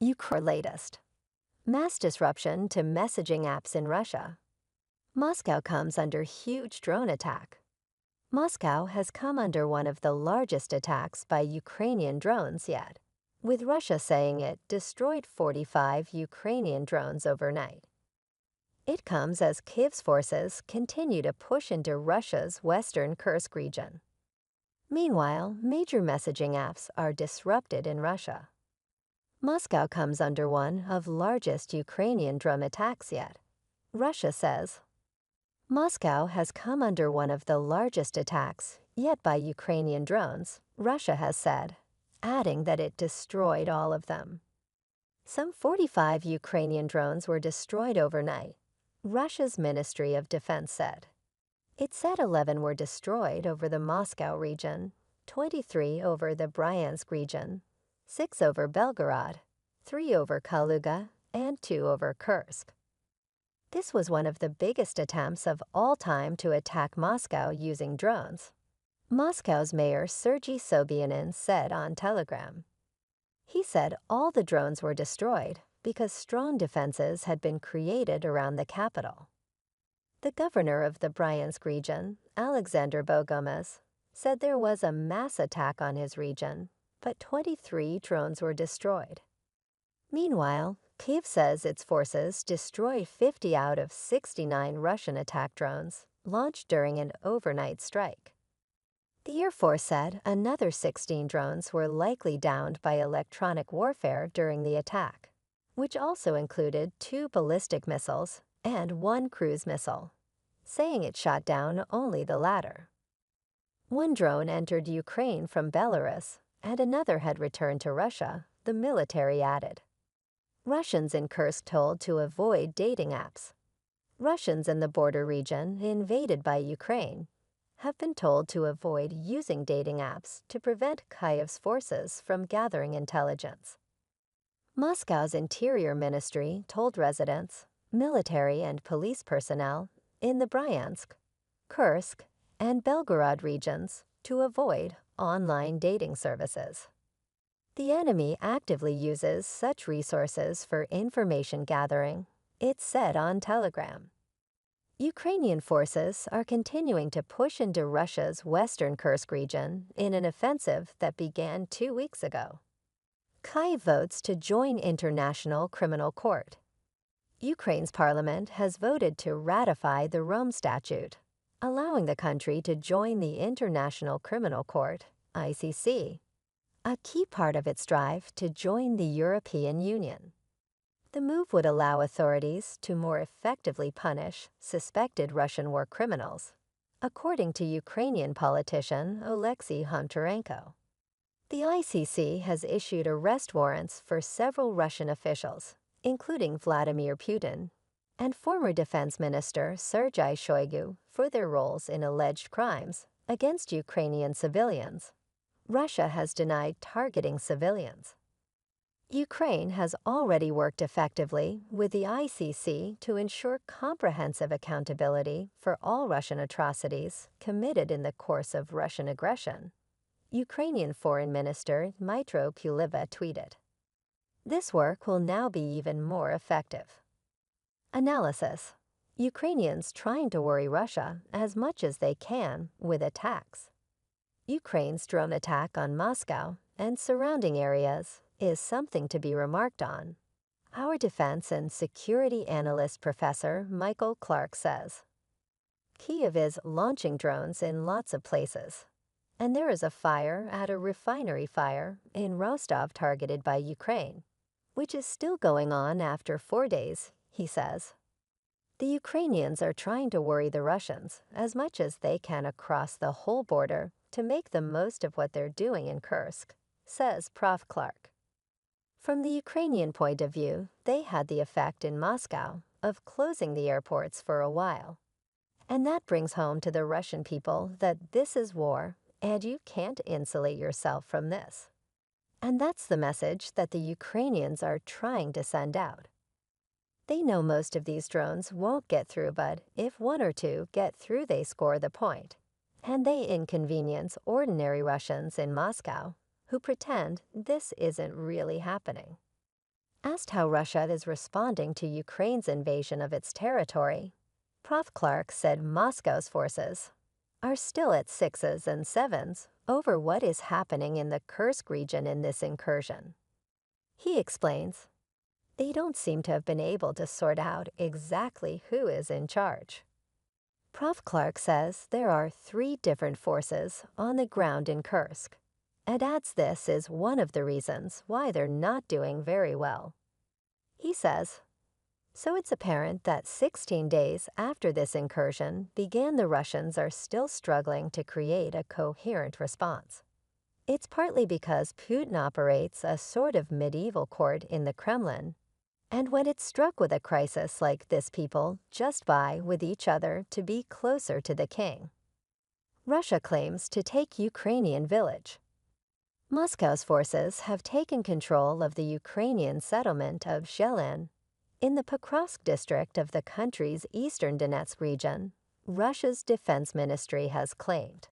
Ukraine latest. Mass disruption to messaging apps in Russia. Moscow comes under huge drone attack. Moscow has come under one of the largest attacks by Ukrainian drones yet, with Russia saying it destroyed 45 Ukrainian drones overnight. It comes as Kyiv's forces continue to push into Russia's western Kursk region. Meanwhile, major messaging apps are disrupted in Russia. Moscow comes under one of largest Ukrainian drone attacks yet. Russia says. Moscow has come under one of the largest attacks yet by Ukrainian drones, Russia has said, adding that it destroyed all of them. Some 45 Ukrainian drones were destroyed overnight, Russia's Ministry of Defense said. It said 11 were destroyed over the Moscow region, 23 over the Bryansk region, 6 over Belgorod, 3 over Kaluga, and 2 over Kursk. This was one of the biggest attempts of all time to attack Moscow using drones. Moscow's mayor Sergei Sobyanin said on Telegram. He said all the drones were destroyed because strong defenses had been created around the capital. The governor of the Bryansk region, Alexander Bogomaz, said there was a mass attack on his region, but 23 drones were destroyed. Meanwhile, Kyiv says its forces destroyed 50 out of 69 Russian attack drones launched during an overnight strike. The Air Force said another 16 drones were likely downed by electronic warfare during the attack, which also included 2 ballistic missiles and 1 cruise missile, saying it shot down only the latter. One drone entered Ukraine from Belarus, and another had returned to Russia, the military added. Russians in Kursk told to avoid dating apps. Russians in the border region invaded by Ukraine have been told to avoid using dating apps to prevent Kyiv's forces from gathering intelligence. Moscow's Interior Ministry told residents, military and police personnel in the Bryansk, Kursk, and Belgorod regions to avoid online dating services. The enemy actively uses such resources for information gathering, it said on Telegram. Ukrainian forces are continuing to push into Russia's western Kursk region in an offensive that began 2 weeks ago. Kyiv votes to join International Criminal Court. Ukraine's parliament has voted to ratify the Rome Statute, allowing the country to join the International Criminal Court, ICC, a key part of its drive to join the European Union. The move would allow authorities to more effectively punish suspected Russian war criminals, according to Ukrainian politician Oleksiy Honcharenko. The ICC has issued arrest warrants for several Russian officials, including Vladimir Putin, and former Defense Minister Sergei Shoigu for their roles in alleged crimes against Ukrainian civilians. Russia has denied targeting civilians. Ukraine has already worked effectively with the ICC to ensure comprehensive accountability for all Russian atrocities committed in the course of Russian aggression, Ukrainian Foreign Minister Dmytro Kuleba tweeted. This work will now be even more effective. Analysis: Ukrainians trying to worry Russia as much as they can with attacks. Ukraine's drone attack on Moscow and surrounding areas is something to be remarked on. Our defense and security analyst Professor Michael Clark says. Kyiv is launching drones in lots of places, and there is a fire at a refinery fire in Rostov targeted by Ukraine, which is still going on after 4 days, he says. The Ukrainians are trying to worry the Russians as much as they can across the whole border to make the most of what they're doing in Kursk, says Prof. Clark. From the Ukrainian point of view, they had the effect in Moscow of closing the airports for a while. And that brings home to the Russian people that this is war and you can't insulate yourself from this. And that's the message that the Ukrainians are trying to send out. They know most of these drones won't get through, but if 1 or 2 get through, they score the point. And they inconvenience ordinary Russians in Moscow who pretend this isn't really happening. Asked how Russia is responding to Ukraine's invasion of its territory, Prof. Clark said Moscow's forces are still at sixes and sevens over what is happening in the Kursk region in this incursion. He explains, they don't seem to have been able to sort out exactly who is in charge. Prof. Clark says there are 3 different forces on the ground in Kursk, and adds this is one of the reasons why they're not doing very well. He says, so it's apparent that 16 days after this incursion began, the Russians are still struggling to create a coherent response. It's partly because Putin operates a sort of medieval court in the Kremlin, and when it's struck with a crisis like this, people just vie with each other to be closer to the king. Russia claims to take Ukrainian village. Moscow's forces have taken control of the Ukrainian settlement of Zhelen in the Pokrovsk district of the country's eastern Donetsk region, Russia's defense ministry has claimed.